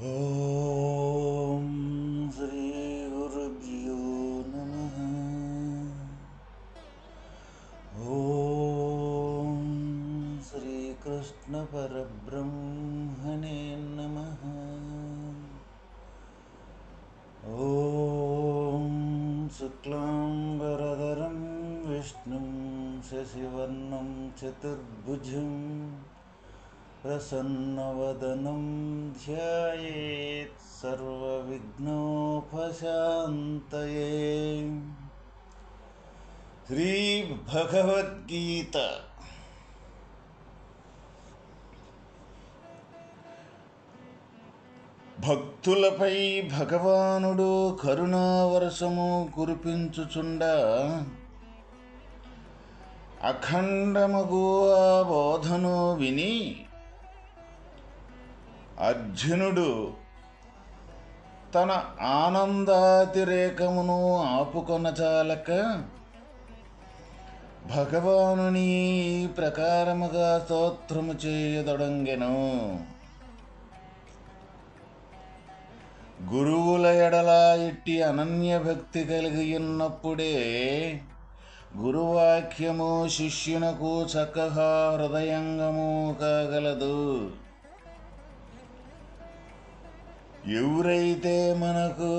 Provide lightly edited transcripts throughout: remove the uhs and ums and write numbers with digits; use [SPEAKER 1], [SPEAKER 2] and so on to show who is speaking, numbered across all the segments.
[SPEAKER 1] ఓం శ్రీ గురుభ్యో నమః. ఓం శ్రీకృష్ణ పరబ్రహ్మణే నమః. ఓం శుక్లాంబరధరం విష్ణుం శశివర్ణం చతుర్భుజం ప్రసన్నవదనం ధ్యాయేత్ సర్వవిఘ్నోపశాంతయే. శ్రీ భగవద్గీత భక్తులపై భగవానుడు కరుణావర్షము కురిపించుచుండా అఖండమగు ఆ బోధను విని అర్జునుడు తన ఆనందాతిరేకమును ఆపుకొనచాలక భగవానుని ప్రకారముగా స్తోత్రము చేయదొడంగెను. గురువుల ఎడల ఇట్టి అనన్య భక్తి కలిగి ఉన్నప్పుడే గురువాక్యము శిష్యునకు చక్కగా హృదయంగము కాగలదు. ఎవరైతే మనకు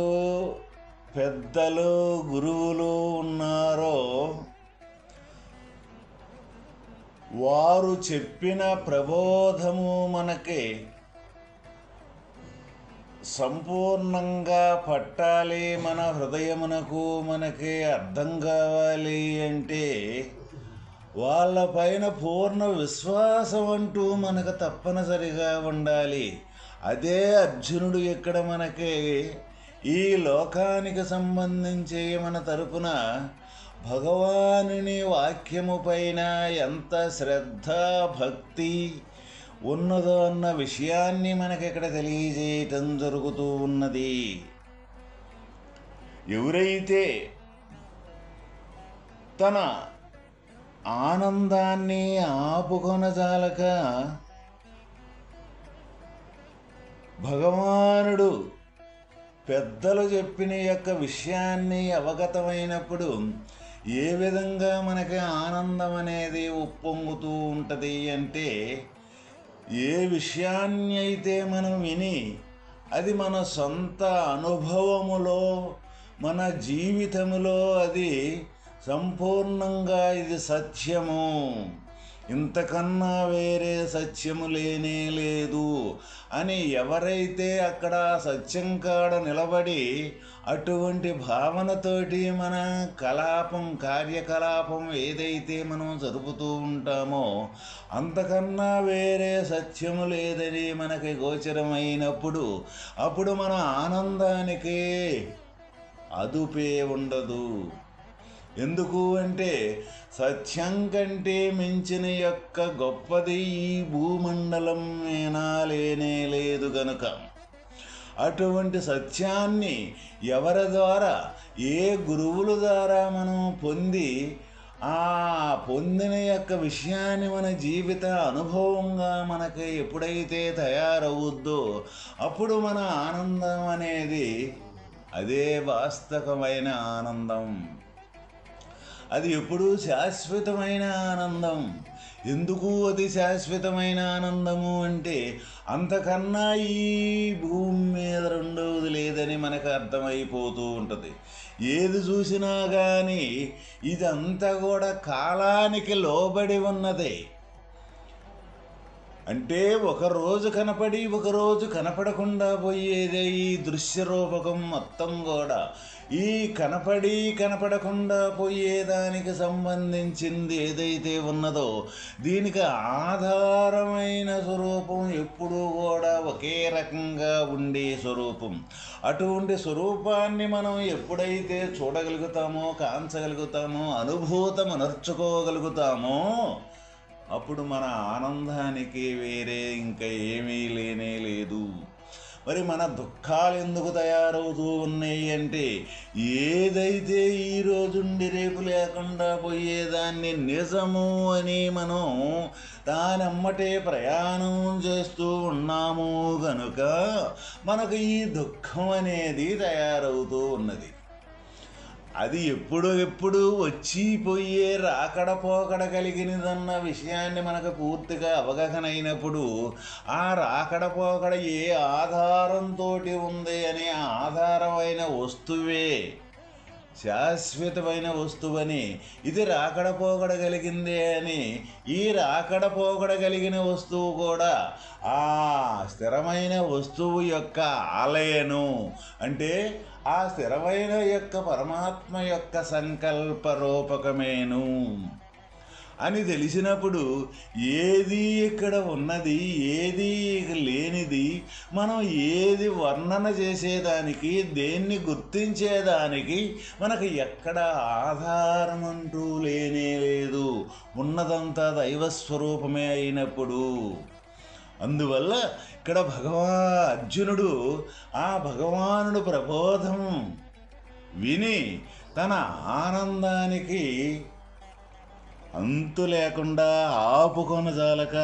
[SPEAKER 1] పెద్దలు గురువులు ఉన్నారో వారు చెప్పిన ప్రబోధము మనకి సంపూర్ణంగా పట్టాలి, మన హృదయమునకు మనకి అర్థం కావాలి అంటే వాళ్ళపైన పూర్ణ విశ్వాసం అంటూ మనకు తప్పనిసరిగా ఉండాలి. అదే అర్జునుడు ఇక్కడ మనకి ఈ లోకానికి సంబంధించి మన తరపున భగవానుని వాక్యము పైన ఎంత శ్రద్ధ భక్తి ఉన్నదో అన్న విషయాన్ని మనకి ఇక్కడ తెలియజేయటం జరుగుతూ ఉన్నది. ఎవరైతే తన ఆనందాన్ని ఆపుకొనజాలక భగవానుడు పెద్దలు చెప్పిన యొక్క విషయాన్ని అవగతమైనప్పుడు ఏ విధంగా మనకి ఆనందం అనేది ఉప్పొంగుతూ ఉంటుంది అంటే, ఏ విషయాన్ని అయితే మనం విని అది మన సొంత అనుభవములో మన జీవితములో అది సంపూర్ణంగా ఇది సత్యము, ఇంతకన్నా వేరే సత్యము లేనే లేదు అని ఎవరైతే అక్కడ సత్యం కాడ నిలబడి అటువంటి భావనతోటి మన కార్యకలాపం ఏదైతే మనం జరుపుతూ ఉంటామో అంతకన్నా వేరే సత్యము లేదని మనకి గోచరమైనప్పుడు అప్పుడు మన ఆనందానికి అదుపే ఉండదు. ఎందుకు అంటే సత్యం కంటే మించిన యొక్క గొప్పది ఈ భూమండలం లేనే లేదు గనుక అటువంటి సత్యాన్ని ఎవరి ద్వారా, ఏ గురువుల ద్వారా మనం పొంది ఆ పొందిన యొక్క విషయాన్ని మన జీవిత అనుభవంగా మనకి ఎప్పుడైతే తయారవుద్దో అప్పుడు మన ఆనందం అనేది అదే వాస్తవమైన ఆనందం. అది ఎప్పుడూ శాశ్వతమైన ఆనందం. ఎందుకు అది శాశ్వతమైన ఆనందము అంటే అంతకన్నా ఈ భూమి మీద రెండవది లేదని మనకు అర్థమైపోతూ ఉంటుంది. ఏది చూసినా కానీ ఇదంతా కూడా కాలానికి లోబడి ఉన్నదే. అంటే ఒకరోజు కనపడి ఒకరోజు కనపడకుండా పోయేదే ఈ దృశ్య రూపకం మొత్తం కూడా. ఈ కనపడకుండా పోయేదానికి సంబంధించింది ఏదైతే ఉన్నదో దీనికి ఆధారమైన స్వరూపం ఎప్పుడూ కూడా ఒకే రకంగా ఉండే స్వరూపం. అటువంటి స్వరూపాన్ని మనం ఎప్పుడైతే చూడగలుగుతామో, కాంచగలుగుతామో, అనుభూతమనర్చుకోగలుగుతామో అప్పుడు మన ఆనందానికి వేరే ఇంకా ఏమీ లేనే లేదు. మరి మన దుఃఖాలు ఎందుకు తయారవుతూ ఉన్నాయి అంటే, ఏదైతే ఈరోజుండి రేపు లేకుండా పోయేదాన్ని నిజము అని మనం దానమ్మటే ప్రయాణం చేస్తూ ఉన్నాము గనుక మనకు ఈ దుఃఖం అనేది తయారవుతూ ఉన్నది. అది ఎప్పుడు వచ్చి పోయే రాకడ పోకడ కలిగినదన్న విషయాన్ని మనకు పూర్తిగా అవగాహన అయినప్పుడు, ఆ రాకడ పోకడ ఏ ఆధారంతో ఉంది అనే ఆధారమైన వస్తువే శాశ్వతమైన వస్తువని, ఇది రాకడ పోకడ కలిగిందే అని, ఈ రాకడ పోకడ కలిగిన వస్తువు కూడా ఆ స్థిరమైన వస్తువు యొక్క ఆలయను, అంటే ఆ స్థిరమైన యొక్క పరమాత్మ యొక్క సంకల్ప రూపకమేను అని తెలిసినప్పుడు, ఏది ఇక్కడ ఉన్నది ఏది లేనిది, మనం ఏది వర్ణన చేసేదానికి దేన్ని గుర్తించేదానికి మనకు ఎక్కడ ఆధారం అంటూ లేనే లేదు. ఉన్నదంతా దైవస్వరూపమే అయినప్పుడు. అందువల్ల ఇక్కడ అర్జునుడు ఆ భగవానుడు ప్రబోధం విని తన ఆనందానికి అంతు లేకుండా ఆపుకొనజాలక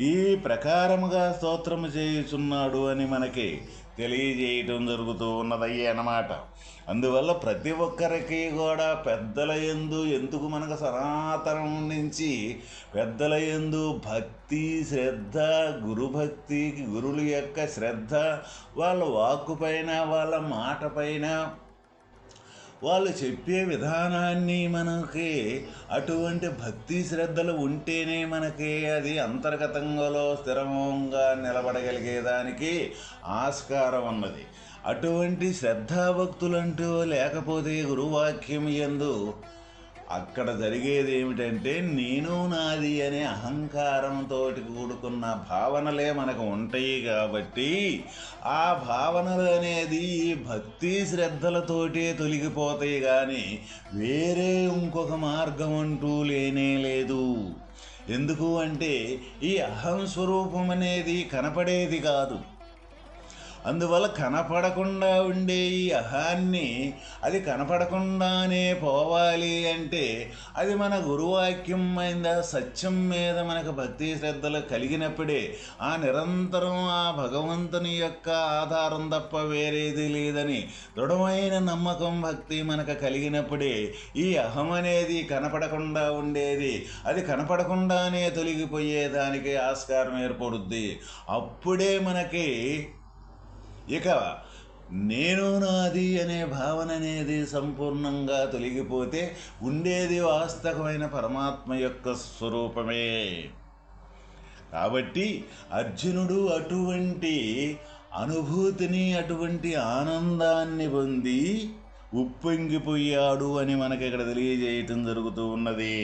[SPEAKER 1] ఈ ప్రకారముగా స్తోత్రము చేయుచున్నాడు అని మనకి తెలియజేయటం జరుగుతూ ఉన్నదయ్యే అన్నమాట. అందువల్ల ప్రతి ఒక్కరికి కూడా పెద్దల యందు ఎందుకు మనకు సనాతనం నుంచి పెద్దల యందు భక్తి శ్రద్ధ, గురుభక్తి, గురువుల యొక్క శ్రద్ధ, వాళ్ళ వాక్కు పైన వాళ్ళ మాట పైన వాళ్ళు చెప్పే విధానాన్ని మనకి అటువంటి భక్తి శ్రద్ధలు ఉంటేనే మనకి అది అంతర్గతంగా స్థిరంగా నిలబడగలిగేదానికి ఆస్కారం ఉన్నది. అటువంటి శ్రద్ధాభక్తులంటూ లేకపోతే గురువాక్యం యందు అక్కడ జరిగేది ఏమిటంటే, నేను నాది అనే అహంకారంతో కూడుకున్న భావనలే మనకు ఉంటాయి. కాబట్టి ఆ భావనలు అనేది భక్తి శ్రద్ధలతోటే తొలగిపోతాయి, కానీ వేరే ఇంకొక మార్గం అంటూ లేనే లేదు. ఎందుకు అంటే ఈ అహం స్వరూపం అనేది కనపడేది కాదు. అందువల్ల కనపడకుండా ఉండే ఈ అహాన్ని అది కనపడకుండానే పోవాలి అంటే అది మన గురువాక్యం మీద సత్యం మీద మనకు భక్తి శ్రద్ధలు కలిగినప్పుడే, ఆ నిరంతరం ఆ భగవంతుని యొక్క ఆధారం తప్ప వేరేది లేదని దృఢమైన నమ్మకం భక్తి మనకు కలిగినప్పుడే ఈ అహం అనేది కనపడకుండా ఉండేది అది కనపడకుండానే తొలగిపోయేదానికి ఆస్కారం ఏర్పడుద్ది. అప్పుడే మనకి ఇక నేను నాది అనే భావన అనేది సంపూర్ణంగా తొలగిపోతే ఉండేది వాస్తవమైన పరమాత్మ యొక్క స్వరూపమే. కాబట్టి అర్జునుడు అటువంటి అనుభూతిని, అటువంటి ఆనందాన్ని పొంది ఉప్పొంగిపోయాడు అని మనకి ఇక్కడ తెలియజేయటం జరుగుతూ ఉన్నది.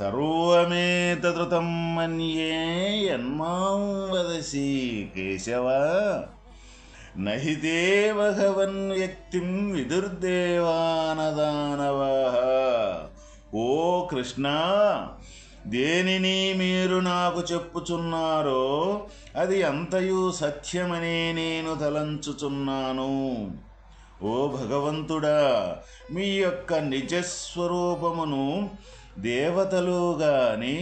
[SPEAKER 1] సర్వమేతదృతం మన్యే యన్మాం వదసి కేశవ నహితే భగవన్ వ్యక్తిం విదుర్దేవానదానవః. ఓ కృష్ణ, దేనిని మీరు నాకు చెప్పుచున్నారో అది అంతయు సత్యమని నేను తలంచుచున్నాను. ఓ భగవంతుడా, మీ యొక్క నిజస్వరూపమును దేవతలు గాని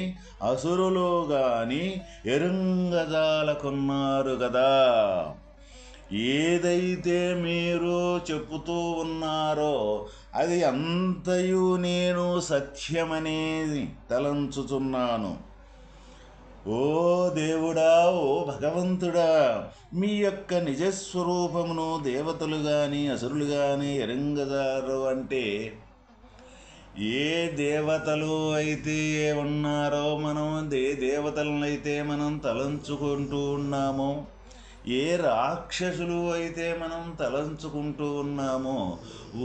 [SPEAKER 1] అసురులు గాని ఎరుంగజాలకున్నారు గదా. ఏదైతే మీరు చెప్పుతూ ఉన్నారో అది అంతయు నేను సత్యమనేది తలంచుచున్నాను. ఓ దేవుడా, ఓ భగవంతుడా, మీ యొక్క నిజస్వరూపమును దేవతలు కానీ అసురులు కానీ ఎరంగదారు అంటే ఏ దేవతలు అయితే ఉన్నారో మనం దేవతలనైతే మనం తలంచుకుంటూ ఉన్నామో, ఏ రాక్షసులు అయితే మనం తలంచుకుంటూ ఉన్నామో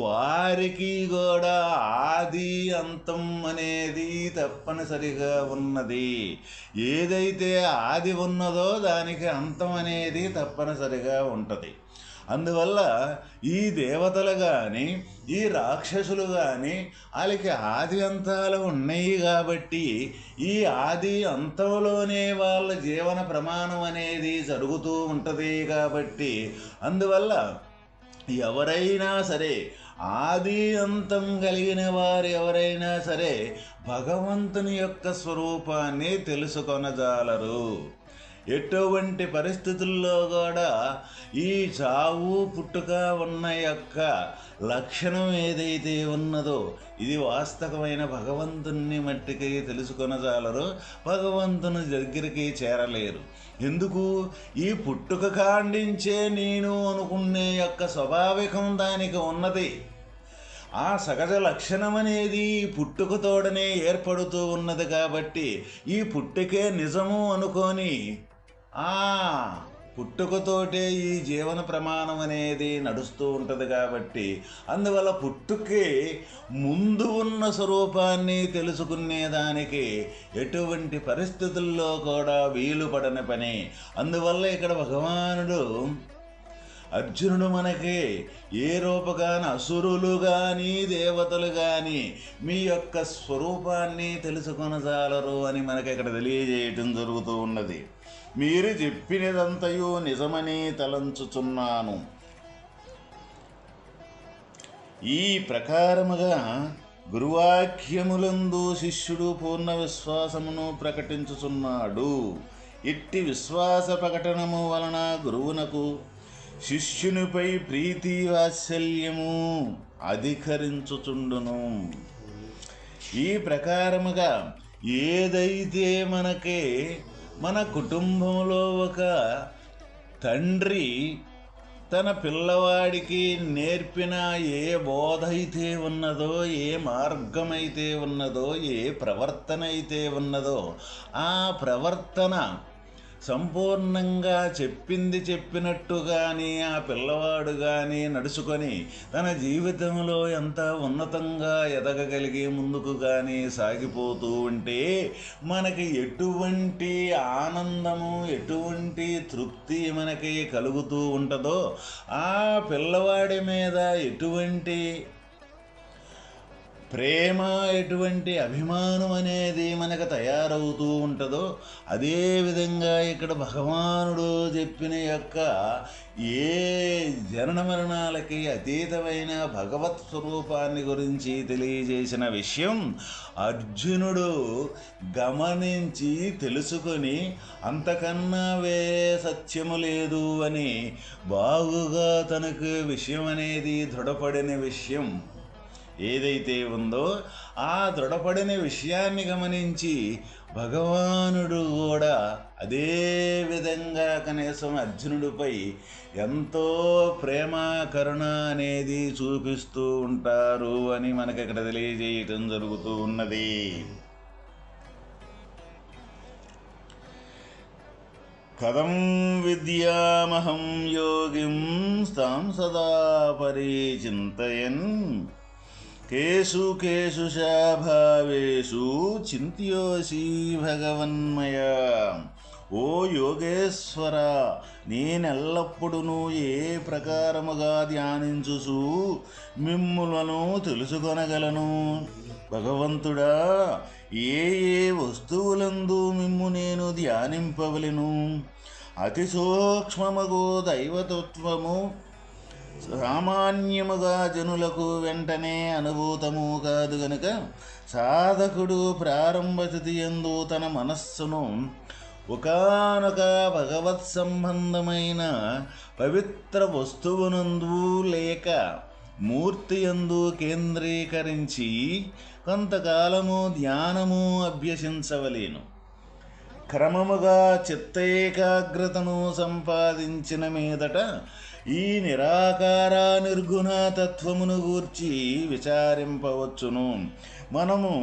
[SPEAKER 1] వారికి కూడా ఆది అంతం అనేది తప్పనిసరిగా ఉన్నది. ఏదైతే ఆది ఉన్నదో దానికి అంతం అనేది తప్పనిసరిగా ఉంటుంది. అందువల్ల ఈ దేవతలు కానీ ఈ రాక్షసులు కానీ వాళ్ళకి ఆది అంతాలు ఉన్నాయి కాబట్టి ఈ ఆది అంతంలోనే వాళ్ళ జీవన ప్రమాణం అనేది జరుగుతూ ఉంటుంది కాబట్టి అందువల్ల ఎవరైనా సరే ఆది అంతం కలిగిన వారు ఎవరైనా సరే భగవంతుని యొక్క స్వరూపాన్ని తెలుసుకొనజాలరు. ఎటువంటి పరిస్థితుల్లో కూడా ఈ చావు పుట్టుక ఉన్న యొక్క లక్షణం ఏదైతే ఉన్నదో ఇది వాస్తవమైన భగవంతుని మట్టికి తెలుసుకొనజాలరు, భగవంతుని దగ్గరికి చేరలేరు. ఎందుకు? ఈ పుట్టుక కాండించే నేను అనుకునే యొక్క స్వాభావికం దానికి ఉన్నది. ఆ సహజ లక్షణం అనేది పుట్టుకతోడనే ఏర్పడుతూ ఉన్నది కాబట్టి ఈ పుట్టుకే నిజము అనుకొని పుట్టుకతోటే ఈ జీవన ప్రమాణం అనేది నడుస్తూ ఉంటుంది కాబట్టి అందువల్ల పుట్టుకే ముందు ఉన్న స్వరూపాన్ని తెలుసుకునేదానికి ఎటువంటి పరిస్థితుల్లో కూడా వీలు పడని పని. అందువల్ల ఇక్కడ భగవానుడు అర్జునుడు మనకి ఏ రూపగాని అసురులు కానీ దేవతలు కానీ మీ యొక్క స్వరూపాన్ని తెలుసుకొనజాలరు అని మనకి ఇక్కడ తెలియజేయటం జరుగుతూ ఉన్నది. మీరు చెప్పినదంతయు నిజమని తలంచుచున్నాను. ఈ ప్రకారముగా గురువాక్యములందు శిష్యుడు పూర్ణ విశ్వాసమును ప్రకటించుచున్నాడు. ఇట్టి విశ్వాస ప్రకటనము వలన గురువునకు శిష్యునిపై ప్రీతి వాత్సల్యము అధికరించుచుండును. ఈ ప్రకారముగా ఏదైతే మనకి మన కుటుంబంలో ఒక తండ్రి తన పిల్లవాడికి నేర్పిన ఏ బోధ అయితే ఉన్నదో, ఏ మార్గమైతే ఉన్నదో, ఏ ప్రవర్తన అయితే ఉన్నదో ఆ ప్రవర్తన సంపూర్ణంగా చెప్పింది చెప్పినట్టు కానీ ఆ పిల్లవాడు కానీ నడుచుకొని తన జీవితంలో ఎంత ఉన్నతంగా ఎదగగలిగి ముందుకు కానీ సాగిపోతూ ఉంటే మనకి ఎటువంటి ఆనందము ఎటువంటి తృప్తి మనకి కలుగుతూ ఉంటుందో ఆ పిల్లవాడి మీద ఎటువంటి ప్రేమ ఎటువంటి అభిమానం అనేది మనకు తయారవుతూ ఉంటుందో అదేవిధంగా ఇక్కడ భగవానుడు చెప్పిన యొక్క ఏ జనన మరణాలకి అతీతమైన భగవత్ స్వరూపాన్ని గురించి తెలియజేసిన విషయం అర్జునుడు గమనించి తెలుసుకొని అంతకన్నా వేరే సత్యము లేదు అని బాగుగా తనకు విషయం అనేది దృఢపడిన విషయం ఏదైతే ఉందో ఆ దృఢపడిన విషయాన్ని గమనించి భగవానుడు కూడా అదే విధంగా కనీసం అర్జునుడిపై ఎంతో ప్రేమ కరుణ అనేది చూపిస్తూ ఉంటారు అని మనకి ఇక్కడ తెలియజేయటం జరుగుతూ ఉన్నది. కథం విద్యామహం యోగిం తాం సదా పరిచింతయన్ కేషు కేషు భావేషు చింత్యోసి భగవన్మయ. ఓ యోగేశ్వర, నేనెల్లప్పుడూ ఏ ప్రకారముగా ధ్యానించుచు మిమ్ములను తెలుసుకొనగలను. భగవంతుడా, ఏ ఏ వస్తువులందు మిమ్ము నేను ధ్యానింపవలెను? అతి సూక్ష్మమగు దైవతత్వము సామాన్యముగా జనులకు వెంటనే అనుభూతము కాదు గనుక సాధకుడు ప్రారంభ స్థితి యందు తన మనస్సును ఒకానొక భగవత్ సంబంధమైన పవిత్ర వస్తువునందు లేక మూర్తి యందు కేంద్రీకరించి కొంతకాలము ధ్యానము అభ్యసించవలేను. క్రమముగా చిత్తేకాగ్రతను సంపాదించిన మీదట ఈ నిరాకార నిర్గుణ తత్వమును గూర్చి విచారింపవచ్చును. మనము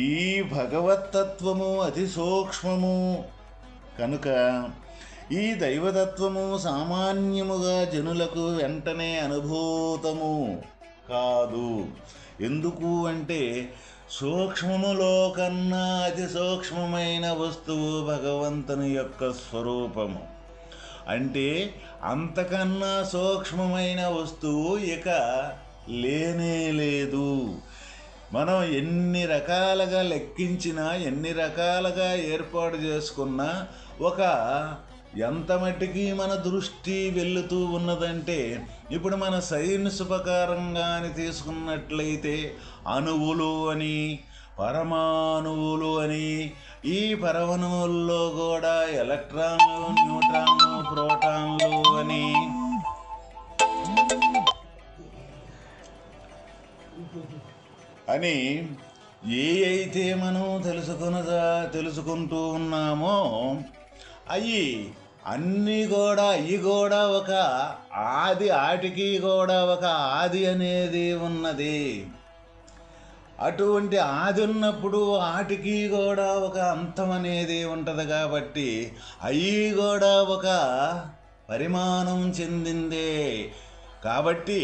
[SPEAKER 1] ఈ భగవత్తత్వము అతి సూక్ష్మము కనుక ఈ దైవతత్వము సామాన్యముగా జనులకు వెంటనే అనుభూతము కాదు. ఎందుకు అంటే సూక్ష్మములో కన్నా అతి సూక్ష్మమైన వస్తువు భగవంతుని యొక్క స్వరూపము. అంటే అంతకన్నా సూక్ష్మమైన వస్తువు ఇక లేనే లేదు. మనం ఎన్ని రకాలుగా లెక్కించినా, ఎన్ని రకాలుగా ఏర్పాటు చేసుకున్నా ఒక ఎంత మట్టికి మన దృష్టి వెళుతూ ఉన్నదంటే, ఇప్పుడు మన సైన్స్ ప్రకారంగాని తీసుకున్నట్లయితే అణువులు అని, పరమాణువులు అని, ఈ పరమాణువుల్లో కూడా ఎలక్ట్రాన్లు, న్యూట్రాన్లు, ప్రోటాన్లు అని అయితే మనం తెలుసుకుంటూ ఉన్నామో అవి అన్నీ కూడా ఒక ఆది, ఆటికి కూడా ఒక ఆది అనేది ఉన్నది. అటువంటి ఆది ఉన్నప్పుడు ఆటికి కూడా ఒక అంతం అనేది ఉంటుంది. కాబట్టి అవి కూడా ఒక పరిమాణం చెందిందే. కాబట్టి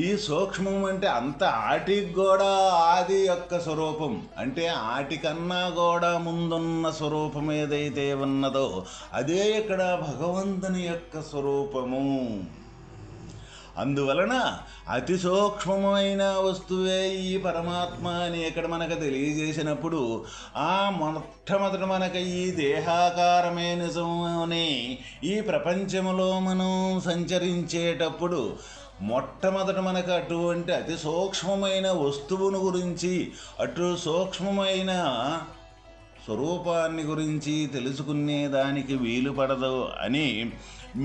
[SPEAKER 1] ఈ సూక్ష్మం అంటే అంత ఆటికి కూడా ఆది యొక్క స్వరూపం, అంటే ఆటికన్నా కూడా ముందున్న స్వరూపం ఏదైతే ఉన్నదో అదే ఇక్కడ భగవంతుని యొక్క స్వరూపము. అందువలన అతి సూక్ష్మమైన వస్తువే ఈ పరమాత్మ అని ఇక్కడ మనకు తెలియజేసినప్పుడు, మొట్టమొదట మనకు ఈ దేహాకారమే నిజమని ఈ ప్రపంచంలో మనం సంచరించేటప్పుడు మొట్టమొదట మనకు అటువంటి అతి సూక్ష్మమైన వస్తువును గురించి, అటు సూక్ష్మమైన స్వరూపాన్ని గురించి తెలుసుకునేదానికి వీలు పడదు అని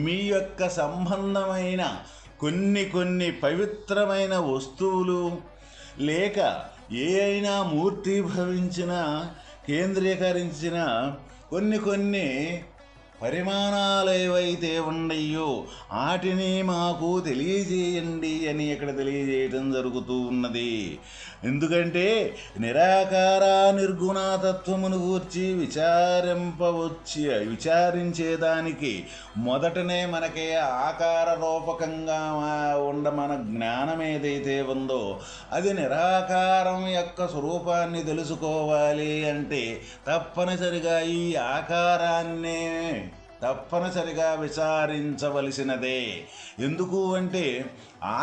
[SPEAKER 1] మీ యొక్క సంబంధమైన కొన్ని పవిత్రమైన వస్తువులు లేక ఏ అయినా మూర్తిభవించిన, కేంద్రీకరించిన కొన్ని పరిమాణాలు ఏవైతే ఉన్నాయో వాటిని మాకు తెలియజేయండి అని ఇక్కడ తెలియజేయడం జరుగుతూ ఉన్నది. ఎందుకంటే నిరాకార నిర్గుణతత్వమును గూర్చి విచారించేదానికి మొదటనే మనకి ఆకార రూపకంగా మన జ్ఞానం ఏదైతే ఉందో అది నిరాకారం యొక్క స్వరూపాన్ని తెలుసుకోవాలి అంటే తప్పనిసరిగా ఈ ఆకారాన్నే తప్పనిసరిగా విచారించవలసినదే. ఎందుకు అంటే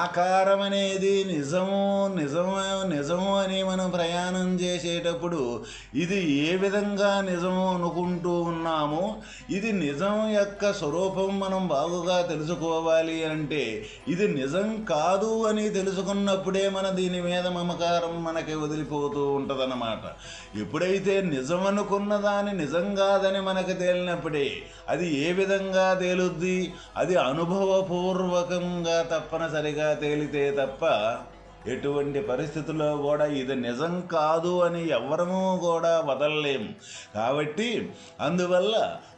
[SPEAKER 1] ఆకారం అనేది నిజము అని మనం ప్రయాణం చేసేటప్పుడు ఇది ఏ విధంగా నిజము అనుకుంటూ ఉన్నామో ఇది నిజం యొక్క స్వరూపం మనం బాగుగా తెలుసుకోవాలి అంటే ఇది నిజం కాదు అని తెలుసుకున్నప్పుడే మన దీని మీద మమకారం మనకి వదిలిపోతూ ఉంటుందన్నమాట. ఎప్పుడైతే నిజం అనుకున్న దాన్ని నిజం కాదని మనకు తేలినప్పుడే అది ఏ విధంగా తేలుద్ది, అది అనుభవపూర్వకంగా తప్పనిసరిగా తేలితే తప్ప ఎటువంటి పరిస్థితుల్లో కూడా ఇది నిజం కాదు అని ఎవరమూ కూడా వదలలేము. కాబట్టి అందువల్ల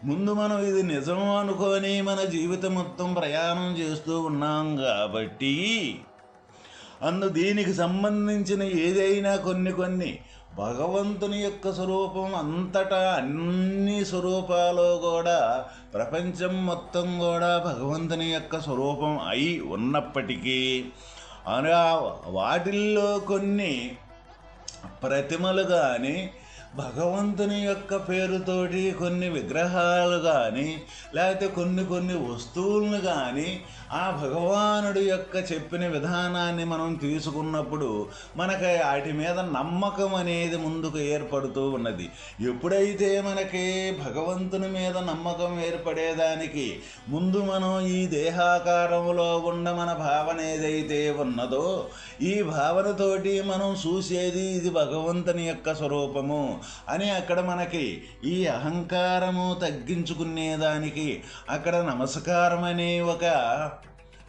[SPEAKER 1] ముందు మనం ఇది నిజం అనుకొని మన జీవితం మొత్తం ప్రయాణం చేస్తూ ఉన్నాం. కాబట్టి దీనికి సంబంధించిన ఏదైనా కొన్ని భగవంతుని యొక్క స్వరూపం అంతటా అన్ని స్వరూపాలు కూడా ప్రపంచం మొత్తం కూడా భగవంతుని యొక్క స్వరూపం అయి ఉన్నప్పటికీ వాటిల్లో కొన్ని ప్రతిమలు కానీ భగవంతుని యొక్క పేరుతోటి కొన్ని విగ్రహాలు కానీ లేకపోతే కొన్ని వస్తువులను కానీ ఆ భగవానుడి యొక్క చెప్పిన విధానాన్ని మనం తీసుకున్నప్పుడు మనకి వాటి మీద నమ్మకం అనేది ముందుకు ఏర్పడుతూ ఉన్నది. ఎప్పుడైతే మనకి భగవంతుని మీద నమ్మకం ఏర్పడేదానికి ముందు మనం ఈ దేహాకారంలో ఉన్న మన భావన ఏదైతే ఉన్నదో ఈ భావనతోటి మనం చూసేది ఇది భగవంతుని యొక్క స్వరూపము అని అక్కడ మనకి ఈ అహంకారము తగ్గించుకునేదానికి అక్కడ నమస్కారం అనే ఒక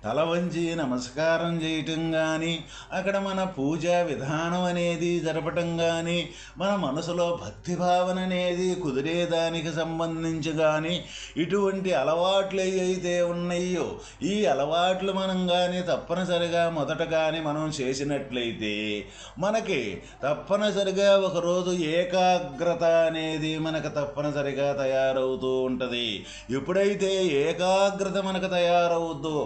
[SPEAKER 1] తల వంచి నమస్కారం చేయటం కానీ అక్కడ మన పూజా విధానం అనేది జరపటం కానీ మన మనసులో భక్తి భావన అనేది కుదిరేదానికి సంబంధించి కానీ ఇటువంటి అలవాట్లు ఏవైతే ఉన్నాయో ఈ అలవాట్లు మనం కానీ తప్పనిసరిగా మొదట కానీ మనం చేసినట్లయితే మనకి తప్పనిసరిగా ఒకరోజు ఏకాగ్రత అనేది మనకు తప్పనిసరిగా తయారవుతూ ఉంటుంది. ఎప్పుడైతే ఏకాగ్రత మనకు తయారవుద్దో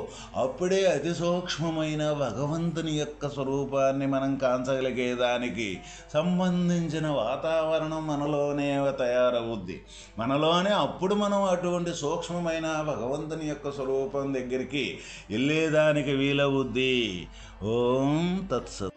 [SPEAKER 1] అప్పుడే అతి సూక్ష్మమైన భగవంతుని యొక్క స్వరూపాన్ని మనం కాంచగలిగేదానికి సంబంధించిన వాతావరణం మనలోనే తయారవుద్ది. మనలోనే అప్పుడు మనం అటువంటి సూక్ష్మమైన భగవంతుని యొక్క స్వరూపం దగ్గరికి వెళ్ళేదానికి వీలవుద్ది. ఓం తత్సత్.